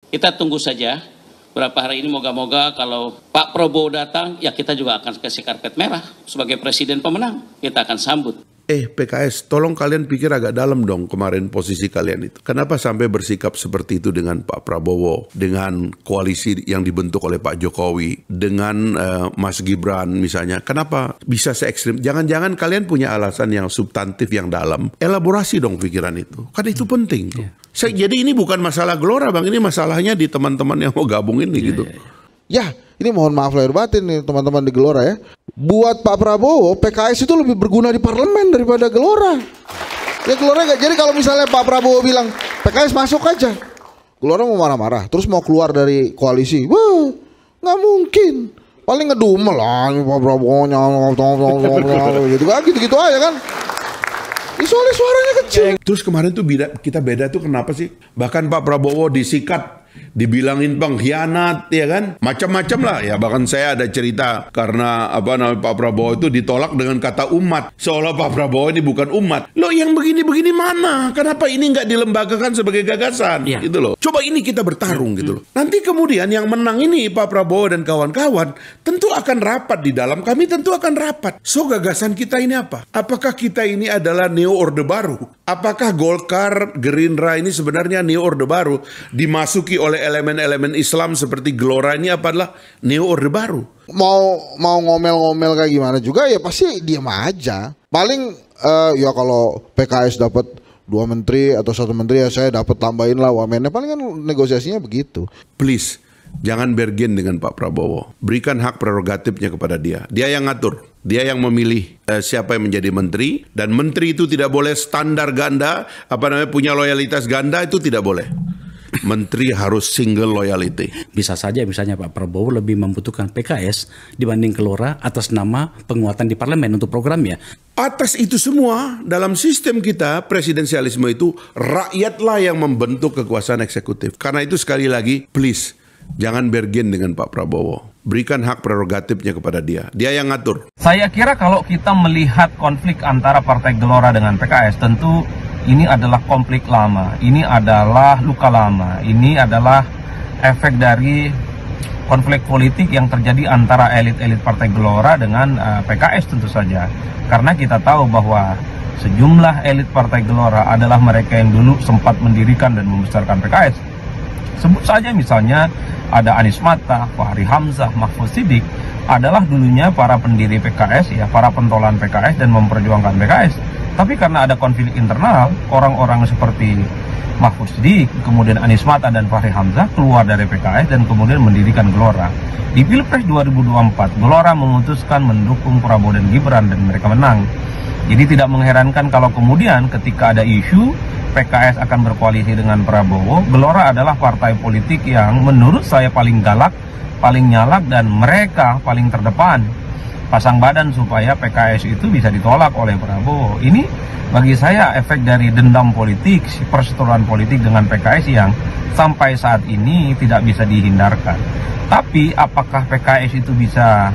Kita tunggu saja berapa hari ini, moga-moga kalau Pak Prabowo datang, ya kita juga akan kasih karpet merah sebagai presiden pemenang. Kita akan sambut. PKS, tolong kalian pikir agak dalam dong kemarin posisi kalian itu. Kenapa sampai bersikap seperti itu dengan Pak Prabowo, dengan koalisi yang dibentuk oleh Pak Jokowi, dengan Mas Gibran misalnya. Kenapa bisa se-ekstrim? Jangan-jangan kalian punya alasan yang substantif yang dalam. Elaborasi dong pikiran itu. Kan itu penting tuh. Jadi ini bukan masalah Gelora Bang, ini masalahnya di teman-teman yang mau gabung ini gitu. Ya, ini mohon maaf lahir batin nih teman-teman di Gelora ya. Buat Pak Prabowo, PKS itu lebih berguna di parlemen daripada Gelora. Ya Gelora gak, jadi kalau misalnya Pak Prabowo bilang PKS masuk aja, Gelora mau marah-marah, terus mau keluar dari koalisi, wah nggak mungkin. Paling ngedumel lah Pak Prabowo gitu aja kan. Soalnya suaranya kecil. Terus kemarin tuh kita beda tuh kenapa sih? Bahkan Pak Prabowo disikat, dibilangin pengkhianat, ya kan? Macam-macam lah ya. Bahkan saya ada cerita karena Pak Prabowo itu ditolak dengan kata umat. Seolah Pak Prabowo ini bukan umat. Loh yang begini-begini mana? Kenapa ini nggak dilembagakan sebagai gagasan? Gitu loh. Coba ini kita bertarung gitu loh. Nanti kemudian yang menang ini Pak Prabowo dan kawan-kawan tentu akan rapat di dalam. Kami tentu akan rapat. So gagasan kita ini apa? Apakah kita ini adalah Neo Orde Baru? Apakah Golkar, Gerindra ini sebenarnya Neo Orde Baru dimasuki oleh elemen-elemen Islam seperti Gelora ini adalah Neo Orde Baru? Mau ngomel-ngomel kayak gimana juga ya pasti diam aja. Paling ya kalau PKS dapat 2 menteri atau 1 menteri ya saya dapat tambahin lah wamennya. Paling kan negosiasinya begitu. Please, jangan bergen dengan Pak Prabowo. Berikan hak prerogatifnya kepada dia. Dia yang ngatur. Dia yang memilih siapa yang menjadi menteri. Dan menteri itu tidak boleh standar ganda. Punya loyalitas ganda, itu tidak boleh. Menteri harus single loyalty. Bisa saja misalnya Pak Prabowo lebih membutuhkan PKS dibanding Gelora atas nama penguatan di parlemen untuk programnya. Atas itu semua, dalam sistem kita, presidensialisme itu rakyatlah yang membentuk kekuasaan eksekutif. Karena itu sekali lagi, please, jangan bergen dengan Pak Prabowo. Berikan hak prerogatifnya kepada dia. Dia yang ngatur. Saya kira kalau kita melihat konflik antara Partai Gelora dengan PKS, tentu ini adalah konflik lama. Ini adalah luka lama. Ini adalah efek dari konflik politik yang terjadi antara elit-elit Partai Gelora dengan PKS tentu saja. Karena kita tahu bahwa sejumlah elit Partai Gelora adalah mereka yang dulu sempat mendirikan dan membesarkan PKS. Sebut saja misalnya ada Anies Mata, Fahri Hamzah, Mahfud Siddiq adalah dulunya para pendiri PKS, ya, para pentolan PKS dan memperjuangkan PKS. Tapi karena ada konflik internal, orang-orang seperti Mahfud Siddiq, kemudian Anies Mata dan Fahri Hamzah keluar dari PKS dan kemudian mendirikan Gelora. Di Pilpres 2024, Gelora memutuskan mendukung Prabowo dan Gibran dan mereka menang. Jadi tidak mengherankan kalau kemudian ketika ada isu PKS akan berkoalisi dengan Prabowo, Gelora adalah partai politik yang menurut saya paling galak, paling nyalak, dan mereka paling terdepan pasang badan supaya PKS itu bisa ditolak oleh Prabowo. Ini bagi saya efek dari dendam politik, perseteruan politik dengan PKS yang sampai saat ini tidak bisa dihindarkan. Tapi apakah PKS itu bisa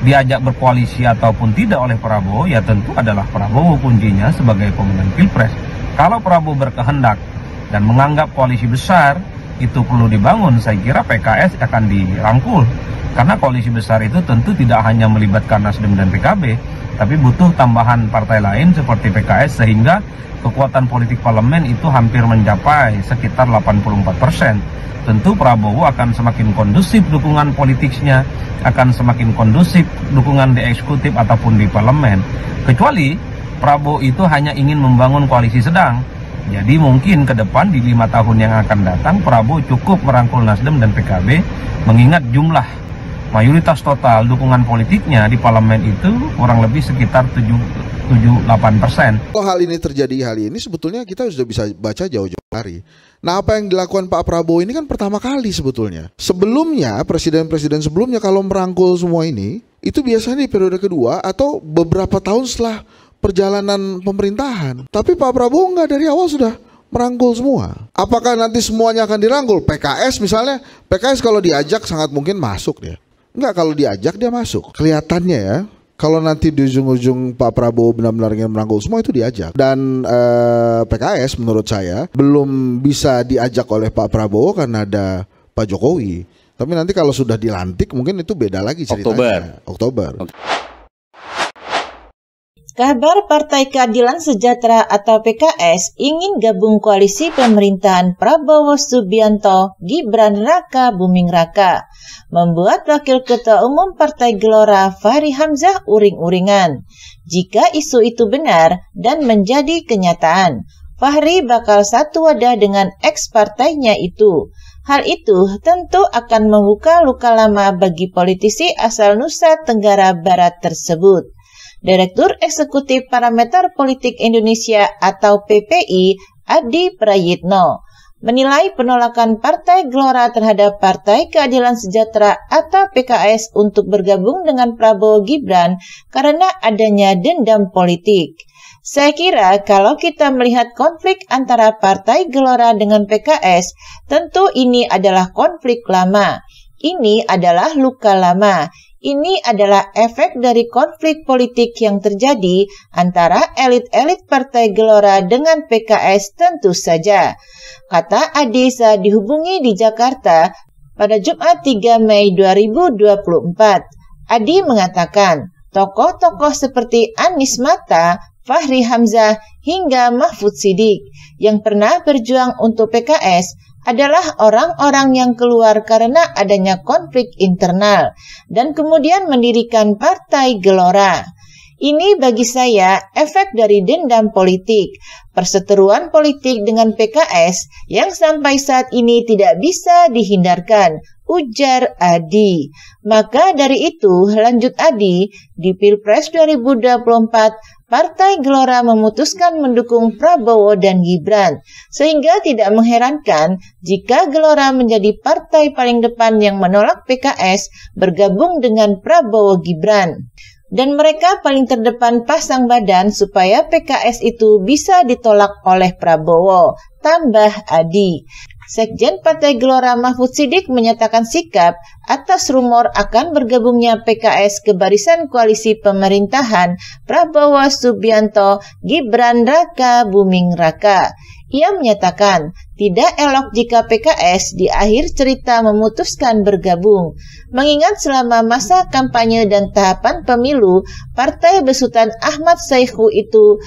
diajak berkoalisi ataupun tidak oleh Prabowo, ya tentu adalah Prabowo kuncinya sebagai pemenang Pilpres. Kalau Prabowo berkehendak dan menganggap koalisi besar itu perlu dibangun, saya kira PKS akan dirangkul. Karena koalisi besar itu tentu tidak hanya melibatkan Nasdem dan PKB, tapi butuh tambahan partai lain seperti PKS sehingga kekuatan politik parlemen itu hampir mencapai sekitar 84%. Tentu Prabowo akan semakin kondusif dukungan politiknya, akan semakin kondusif dukungan di eksekutif ataupun di parlemen. Kecuali Prabowo itu hanya ingin membangun koalisi sedang. Jadi mungkin ke depan di 5 tahun yang akan datang Prabowo cukup merangkul Nasdem dan PKB, mengingat jumlah mayoritas total dukungan politiknya di parlemen itu kurang lebih sekitar 7-8%. Kalau hal ini terjadi hari ini sebetulnya kita sudah bisa baca jauh-jauh hari. Nah, apa yang dilakukan Pak Prabowo ini kan pertama kali sebetulnya. Sebelumnya, presiden-presiden sebelumnya kalau merangkul semua ini, itu biasanya di periode kedua atau beberapa tahun setelah perjalanan pemerintahan. Tapi Pak Prabowo nggak, dari awal sudah merangkul semua. Apakah nanti semuanya akan dirangkul? PKS misalnya, PKS kalau diajak sangat mungkin masuk dia. Enggak, kalau diajak dia masuk. Kelihatannya ya, kalau nanti di ujung-ujung Pak Prabowo benar-benar ingin merangkul semua, itu diajak. Dan PKS menurut saya belum bisa diajak oleh Pak Prabowo karena ada Pak Jokowi. Tapi nanti kalau sudah dilantik mungkin itu beda lagi ceritanya. Oktober. Kabar Partai Keadilan Sejahtera atau PKS ingin gabung koalisi pemerintahan Prabowo Subianto Gibran Raka Buming Raka membuat Wakil Ketua Umum Partai Gelora Fahri Hamzah uring-uringan. Jika isu itu benar dan menjadi kenyataan, Fahri bakal satu wadah dengan ex-partainya itu. Hal itu tentu akan membuka luka lama bagi politisi asal Nusa Tenggara Barat tersebut. Direktur Eksekutif Parameter Politik Indonesia atau PPI, Adi Prayitno, menilai penolakan Partai Gelora terhadap Partai Keadilan Sejahtera atau PKS untuk bergabung dengan Prabowo Gibran karena adanya dendam politik. Saya kira kalau kita melihat konflik antara Partai Gelora dengan PKS, tentu ini adalah konflik lama. Ini adalah luka lama. Ini adalah efek dari konflik politik yang terjadi antara elit-elit Partai Gelora dengan PKS tentu saja. Kata Adi saat dihubungi di Jakarta pada Jumat 3 Mei 2024. Adi mengatakan, tokoh-tokoh seperti Anies Mata, Fahri Hamzah, hingga Mahfud Siddiq yang pernah berjuang untuk PKS adalah orang-orang yang keluar karena adanya konflik internal dan kemudian mendirikan Partai Gelora. Ini bagi saya efek dari dendam politik, perseteruan politik dengan PKS yang sampai saat ini tidak bisa dihindarkan, ujar Adi. Maka dari itu, lanjut Adi, di Pilpres 2024, Partai Gelora memutuskan mendukung Prabowo dan Gibran, sehingga tidak mengherankan jika Gelora menjadi partai paling depan yang menolak PKS bergabung dengan Prabowo Gibran. Dan mereka paling terdepan pasang badan supaya PKS itu bisa ditolak oleh Prabowo, tambah Adi. Sekjen Partai Gelora Mahfud Siddiq menyatakan sikap atas rumor akan bergabungnya PKS ke barisan koalisi pemerintahan Prabowo Subianto Gibran Raka Buming Raka. Ia menyatakan tidak elok jika PKS di akhir cerita memutuskan bergabung, mengingat selama masa kampanye dan tahapan pemilu, Partai Besutan Ahmad Saihu itu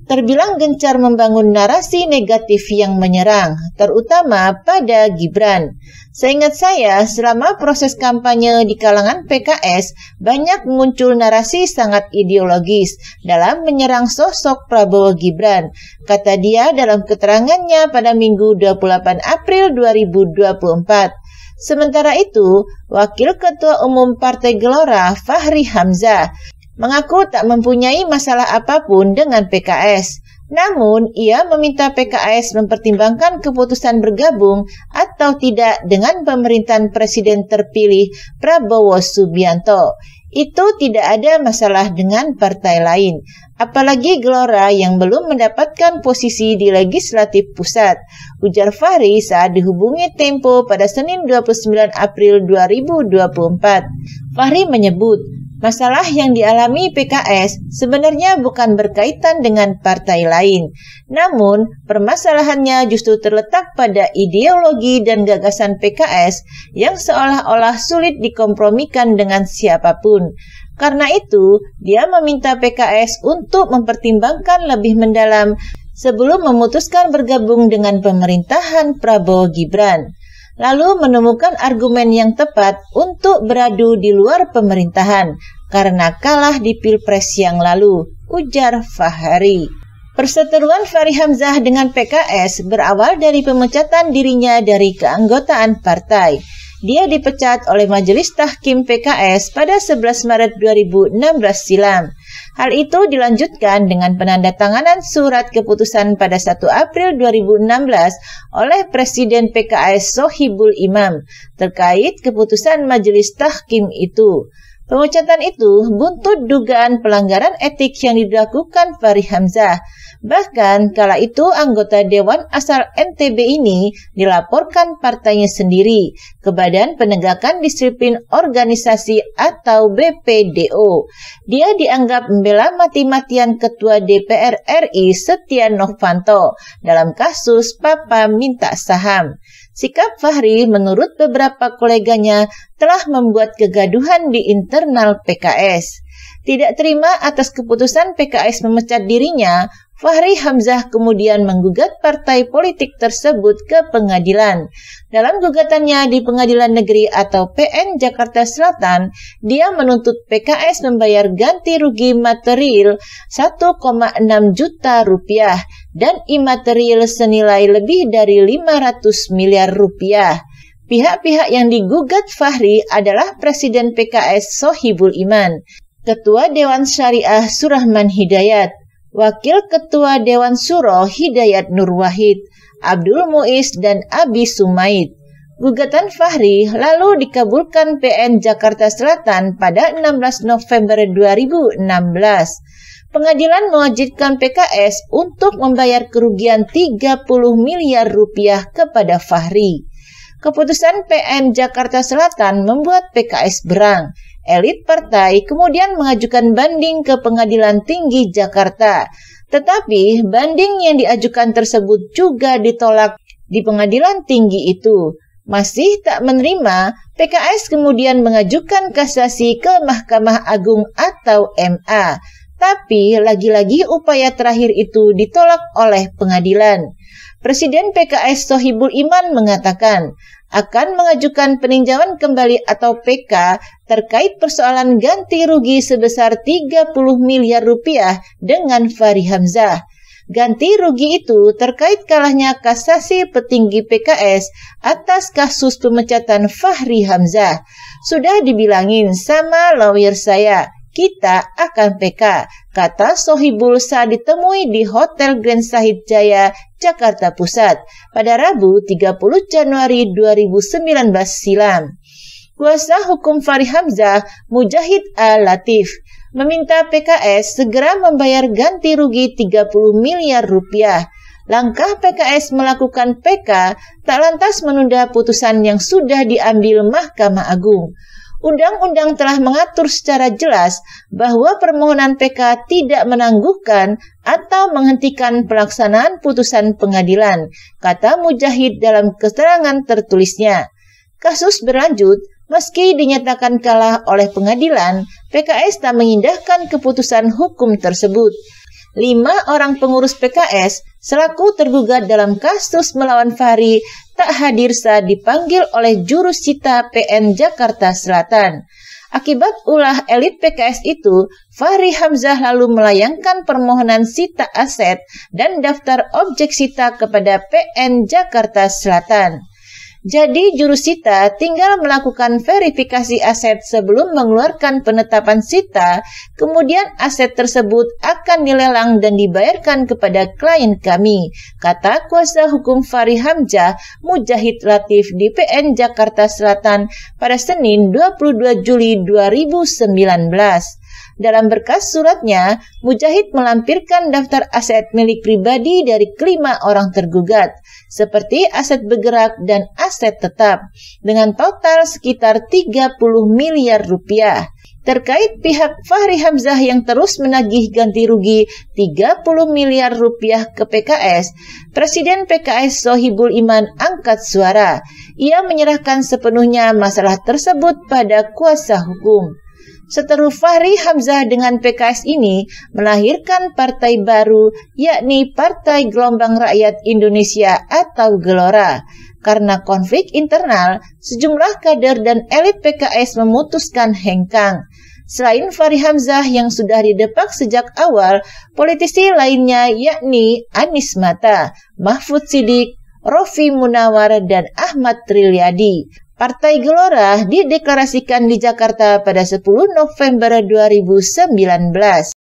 terbilang gencar membangun narasi negatif yang menyerang, terutama pada Gibran. Seingat saya, selama proses kampanye di kalangan PKS, banyak muncul narasi sangat ideologis dalam menyerang sosok Prabowo Gibran, kata dia dalam keterangannya pada Minggu 28 April 2024. Sementara itu, Wakil Ketua Umum Partai Gelora Fahri Hamzah mengaku tak mempunyai masalah apapun dengan PKS. Namun, ia meminta PKS mempertimbangkan keputusan bergabung atau tidak dengan pemerintahan Presiden terpilih Prabowo Subianto. Itu tidak ada masalah dengan partai lain, apalagi Gelora yang belum mendapatkan posisi di legislatif pusat, ujar Fahri saat dihubungi Tempo pada Senin 29 April 2024. Fahri menyebut, masalah yang dialami PKS sebenarnya bukan berkaitan dengan partai lain. Namun, permasalahannya justru terletak pada ideologi dan gagasan PKS yang seolah-olah sulit dikompromikan dengan siapapun. Karena itu, dia meminta PKS untuk mempertimbangkan lebih mendalam sebelum memutuskan bergabung dengan pemerintahan Prabowo Gibran, lalu menemukan argumen yang tepat untuk beradu di luar pemerintahan karena kalah di Pilpres yang lalu, ujar Fahri. Perseteruan Fahri Hamzah dengan PKS berawal dari pemecatan dirinya dari keanggotaan partai. Dia dipecat oleh Majelis Tahkim PKS pada 11 Maret 2016 silam. Hal itu dilanjutkan dengan penandatanganan surat keputusan pada 1 April 2016 oleh Presiden PKS Sohibul Imam terkait keputusan Majelis Tahkim itu. Pemecatan itu buntut dugaan pelanggaran etik yang dilakukan Fahri Hamzah. Bahkan kala itu anggota Dewan asal NTB ini dilaporkan partainya sendiri ke Badan Penegakan Disiplin Organisasi atau BPDO. Dia dianggap membela mati-matian Ketua DPR RI Setia Novanto dalam kasus Papa Minta Saham. Sikap Fahri menurut beberapa koleganya telah membuat kegaduhan di internal PKS. Tidak terima atas keputusan PKS memecat dirinya, Fahri Hamzah kemudian menggugat partai politik tersebut ke pengadilan. Dalam gugatannya di Pengadilan Negeri atau PN Jakarta Selatan, dia menuntut PKS membayar ganti rugi material 1,6 juta rupiah dan imaterial senilai lebih dari 500 miliar rupiah. Pihak-pihak yang digugat Fahri adalah Presiden PKS Sohibul Iman, Ketua Dewan Syariah Surahman Hidayat, Wakil Ketua Dewan Syuro Hidayat Nur Wahid, Abdul Muiz, dan Abi Sumaid. Gugatan Fahri lalu dikabulkan PN Jakarta Selatan pada 16 November 2016. Pengadilan mewajibkan PKS untuk membayar kerugian 30 miliar rupiah kepada Fahri. Keputusan PN Jakarta Selatan membuat PKS berang. Elit partai kemudian mengajukan banding ke Pengadilan Tinggi Jakarta. Tetapi banding yang diajukan tersebut juga ditolak di Pengadilan Tinggi itu. Masih tak menerima, PKS kemudian mengajukan kasasi ke Mahkamah Agung atau MA. Tapi lagi-lagi upaya terakhir itu ditolak oleh pengadilan. Presiden PKS Sohibul Iman mengatakan akan mengajukan peninjauan kembali atau PK terkait persoalan ganti rugi sebesar 30 miliar rupiah dengan Fahri Hamzah. Ganti rugi itu terkait kalahnya kasasi petinggi PKS atas kasus pemecatan Fahri Hamzah. Sudah dibilangin sama lawyer saya, kita akan PK, kata Sohibul saat ditemui di Hotel Grand Sahid Jaya, Jakarta Pusat pada Rabu 30 Januari 2019 silam. Kuasa hukum Fahri Hamzah, Mujahid Al-Latif, meminta PKS segera membayar ganti rugi 30 miliar rupiah. Langkah PKS melakukan PK tak lantas menunda putusan yang sudah diambil Mahkamah Agung. Undang-undang telah mengatur secara jelas bahwa permohonan PK tidak menangguhkan atau menghentikan pelaksanaan putusan pengadilan, kata Mujahid dalam keterangan tertulisnya. Kasus berlanjut, meski dinyatakan kalah oleh pengadilan, PKS tak mengindahkan keputusan hukum tersebut. 5 orang pengurus PKS selaku tergugat dalam kasus melawan Fahri tak hadir saat dipanggil oleh jurusita PN Jakarta Selatan. Akibat ulah elit PKS itu, Fahri Hamzah lalu melayangkan permohonan sita aset dan daftar objek sita kepada PN Jakarta Selatan. Jadi jurusita tinggal melakukan verifikasi aset sebelum mengeluarkan penetapan sita, kemudian aset tersebut akan dilelang dan dibayarkan kepada klien kami, kata kuasa hukum Fahri Hamzah, Mujahid Latif di PN Jakarta Selatan pada Senin 22 Juli 2019. Dalam berkas suratnya, Mujahid melampirkan daftar aset milik pribadi dari kelima orang tergugat, seperti aset bergerak dan aset tetap, dengan total sekitar 30 miliar rupiah. Terkait pihak Fahri Hamzah yang terus menagih ganti rugi 30 miliar rupiah ke PKS, Presiden PKS Sohibul Iman angkat suara. Ia menyerahkan sepenuhnya masalah tersebut pada kuasa hukum. Seteru Fahri Hamzah dengan PKS ini melahirkan partai baru, yakni Partai Gelombang Rakyat Indonesia atau Gelora. Karena konflik internal, sejumlah kader dan elit PKS memutuskan hengkang. Selain Fahri Hamzah yang sudah didepak sejak awal, politisi lainnya yakni Anies Mata, Mahfud Siddiq, Rofi Munawar, dan Ahmad Trilyadi. Partai Gelora dideklarasikan di Jakarta pada 10 November 2019.